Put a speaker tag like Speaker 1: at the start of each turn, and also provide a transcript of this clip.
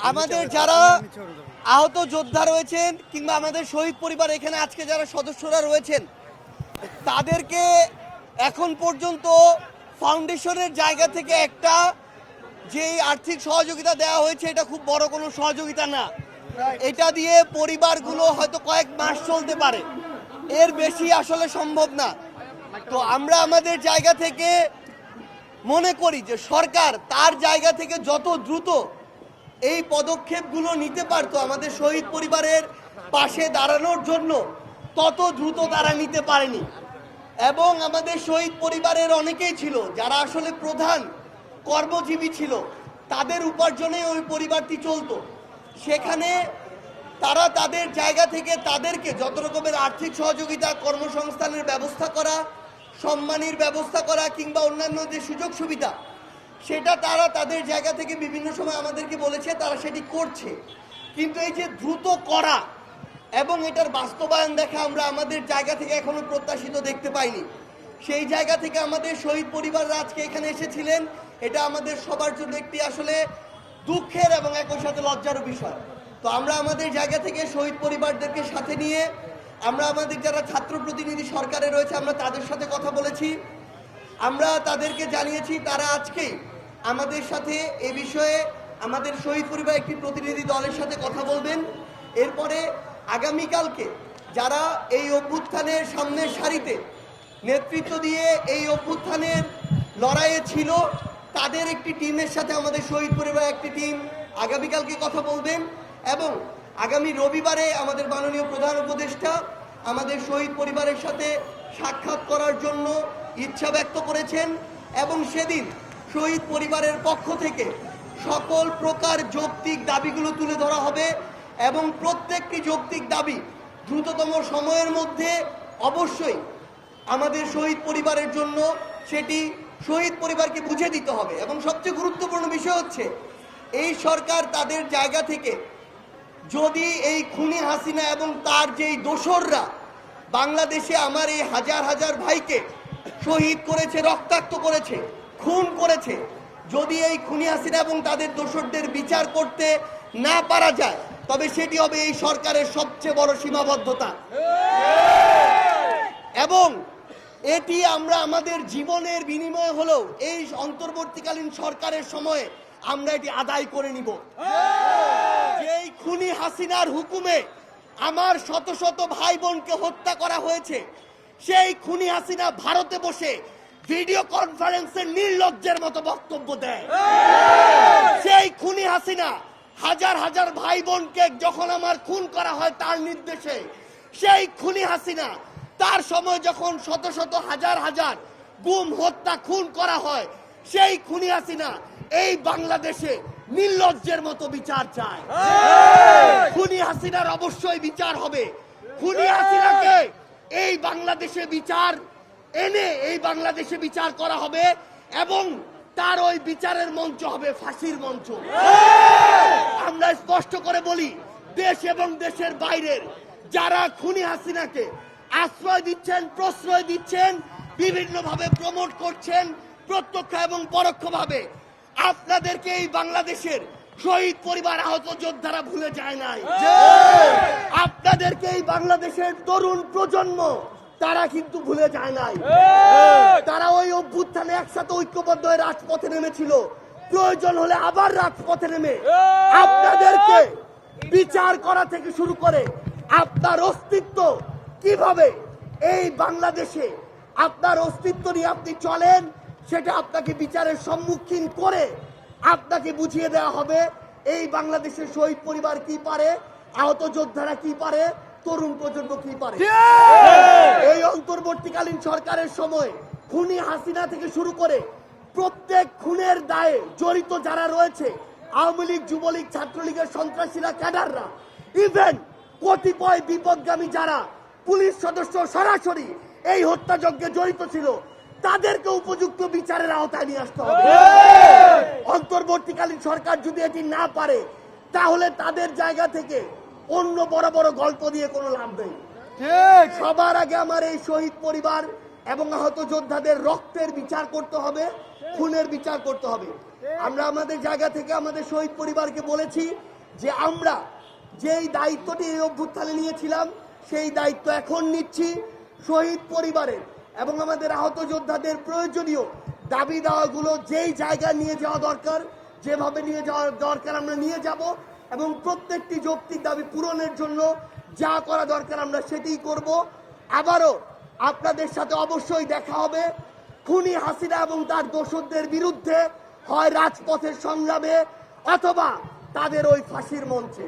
Speaker 1: আমাদের যারা আহত যোদ্ধা রয়েছেন কিংবা আমাদের শহীদ পরিবার এখানে আজকে যারা সদস্যরা রয়েছেন তাদেরকে এখন পর্যন্ত ফাউন্ডেশনের জায়গা থেকে একটা যে আর্থিক সহযোগিতা দেওয়া হয়েছে এটা খুব বড় কোনো সহযোগিতা না। এটা দিয়ে পরিবারগুলো হয়তো কয়েক মাস চলতে পারে, এর বেশি আসলে সম্ভব না। তো আমরা আমাদের জায়গা থেকে মনে করি যে সরকার তার জায়গা থেকে যত দ্রুত এই পদক্ষেপগুলো নিতে পারতো আমাদের শহীদ পরিবারের পাশে দাঁড়ানোর জন্য, তত দ্রুত তারা নিতে পারেনি। এবং আমাদের শহীদ পরিবারের অনেকেই ছিল যারা আসলে প্রধান কর্মজীবী ছিল, তাদের উপার্জনে ওই পরিবারটি চলতো। সেখানে তারা তাদের জায়গা থেকে তাদেরকে যত রকমের আর্থিক সহযোগিতা, কর্মসংস্থানের ব্যবস্থা করা, সম্মানীর ব্যবস্থা করা কিংবা অন্যান্য যে সুযোগ সুবিধা, সেটা তারা তাদের জায়গা থেকে বিভিন্ন সময় আমাদেরকে বলেছে তারা সেটি করছে। কিন্তু এই যে দ্রুত করা এবং এটার বাস্তবায়ন দেখা আমরা আমাদের জায়গা থেকে এখনো প্রত্যাশিত দেখতে পাইনি। সেই জায়গা থেকে আমাদের শহীদ পরিবাররা আজকে এখানে এসেছিলেন, এটা আমাদের সবার জন্য একটি আসলে দুঃখের এবং একই সাথে লজ্জারও বিষয়। তো আমরা আমাদের জায়গা থেকে শহীদ পরিবারদেরকে সাথে নিয়ে আমরা আমাদের যারা ছাত্র প্রতিনিধি সরকারে রয়েছে আমরা তাদের সাথে কথা বলেছি। আমরা তাদেরকে জানিয়েছি তারা আজকেই আমাদের সাথে এ বিষয়ে আমাদের শহীদ পরিবার একটি প্রতিনিধি দলের সাথে কথা বলবেন। এরপরে আগামীকালকে যারা এই অভ্যুত্থানের সামনের সারিতে নেতৃত্ব দিয়ে এই অভ্যুত্থানের লড়াইয়ে ছিল তাদের একটি টিমের সাথে আমাদের শহীদ পরিবার একটি টিম আগামীকালকে কথা বলবেন। এবং আগামী রবিবারে আমাদের মাননীয় প্রধান উপদেষ্টা আমাদের শহীদ পরিবারের সাথে সাক্ষাৎ করার জন্য ইচ্ছা ব্যক্ত করেছেন এবং সেদিন শহীদ পরিবারের পক্ষ থেকে সকল প্রকার যৌক্তিক দাবিগুলো তুলে ধরা হবে এবং প্রত্যেকটি যৌক্তিক দাবি দ্রুততম সময়ের মধ্যে অবশ্যই আমাদের শহীদ পরিবারের জন্য সেটি শহীদ পরিবারকে বুঝে দিতে হবে। এবং সবচেয়ে গুরুত্বপূর্ণ বিষয় হচ্ছে এই সরকার তাদের জায়গা থেকে যদি এই খুনি হাসিনা এবং তার যেই দোসররা বাংলাদেশে আমার এই হাজার হাজার ভাইকে শহীদ করেছে, রক্তাক্ত করেছে, খুন করেছে, যদি এই খুনি হাসিনা এবং তাদের দোসরদের বিচার করতে না পারা যায় তবে সেটি হবে এই সরকারের সবচেয়ে বড় সীমাবদ্ধতা। এবং এটি আমরা আমাদের জীবনের বিনিময় হলেও এই অন্তর্বর্তীকালীন সরকারের সময়ে আমরা এটি আদায় করে নিব। যেই খুনি হাসিনার হুকুমে আমার শত শত ভাই বোনকে হত্যা করা হয়েছে, সেই খুনি হাসিনা ভারতে বসে ভিডিও কনফারেন্সে নির্লজ্জের মতো বক্তব্য দেয়। সেই খুনি হাসিনা হাজার হাজার ভাই বোনকে যখন আমার খুন করা হয় তার নির্দেশে, সেই খুনি হাসিনা তার সময় যখন শত শত হাজার হাজার গুম, হত্যা, খুন করা হয়, সেই খুনি হাসিনা এই বাংলাদেশে নির্লজ্জের মতো বিচার চায়। খুনি হাসিনার অবশ্যই বিচার হবে। খুনি হাসিনাকে এই বাংলাদেশে বিচার এনে এই বাংলাদেশে বিচার করা হবে এবং তার ওই বিচারের মঞ্চ হবে ফাঁসির মঞ্চ। আমরা স্পষ্ট করে বলি, দেশ এবং দেশের বাইরের যারা খুনি হাসিনাকে আশ্রয় দিচ্ছেন, প্রশ্রয় দিচ্ছেন, বিভিন্নভাবে প্রমোট করছেন, প্রত্যক্ষ এবং পরোক্ষভাবে, আপনাদেরকে এই বাংলাদেশের শহীদ পরিবার, আহত যোদ্ধারা ভুলে যায় নাই। আপনাদেরকে এই বাংলাদেশের তরুণ প্রজন্ম তারা কিন্তু ভুলে যায় নাই। তারা ওই অভ্যুত্থানে একসাথে ঐক্যবদ্ধ হয়ে রাজপথে নেমেছিল, প্রয়োজন হলে আবার রাজপথে নেমে আপনাদেরকে বিচার করা থেকে শুরু করে আপনার অস্তিত্ব কিভাবে এই বাংলাদেশে আপনার অস্তিত্ব নিয়ে আপনি চলেন সেটা আপনাকে বিচারের সম্মুখীন করে আপনাকে বুঝিয়ে দেওয়া হবে এই বাংলাদেশের শহীদ পরিবার কি পারে, আহত যোদ্ধারা কি পারে, তরুণ প্রজন্ম কি পারে। এই অন্তর্বর্তীকালীন সরকারের সময় খুনি হাসিনা থেকে শুরু করে প্রত্যেক খুনের দায়ে জড়িত যারা রয়েছে, আওয়ামী লীগ, যুবলীগ, ছাত্রলীগের সন্ত্রাসীরা, ক্যাডাররা, ইভেন কতিপয় বিপদগামী যারা পুলিশ সদস্য সরাসরি এই হত্যাযজ্ঞে জড়িত ছিল, তাদেরকে উপযুক্ত বিচারের আওতায় নিয়ে আসতে হবে। অন্তর্বর্তীকালীন সরকার যদি এটি না পারে তাহলে তাদের জায়গা থেকে অন্য বড় বড় গল্প দিয়ে কোনো লাভ নেই। সবার আগে আমার এই শহীদ পরিবার এবং আহত যোদ্ধাদের রক্তের বিচার করতে হবে, খুনের বিচার করতে হবে। আমরা আমাদের জায়গা থেকে আমাদের শহীদ পরিবারকে বলেছি যে আমরা যেই দায়িত্বটি এই অভ্যুত্থানে নিয়েছিলাম সেই দায়িত্ব এখন নিচ্ছি। শহীদ পরিবারের এবং আমাদের আহত যোদ্ধাদের প্রয়োজনীয় দাবি দাওয়াগুলো যেই জায়গায় নিয়ে যাওয়া দরকার, যেভাবে নিয়ে যাওয়া দরকার আমরা নিয়ে যাব এবং প্রত্যেকটি যৌক্তিক দাবি পূরণের জন্য যা করা দরকার আমরা সেটাই করব। আবারও আপনাদের সাথে অবশ্যই দেখা হবে খুনি হাসিনা এবং তার দোসরদের বিরুদ্ধে, হয় রাজপথের সংগ্রামে অথবা তাদের ওই ফাঁসির মঞ্চে।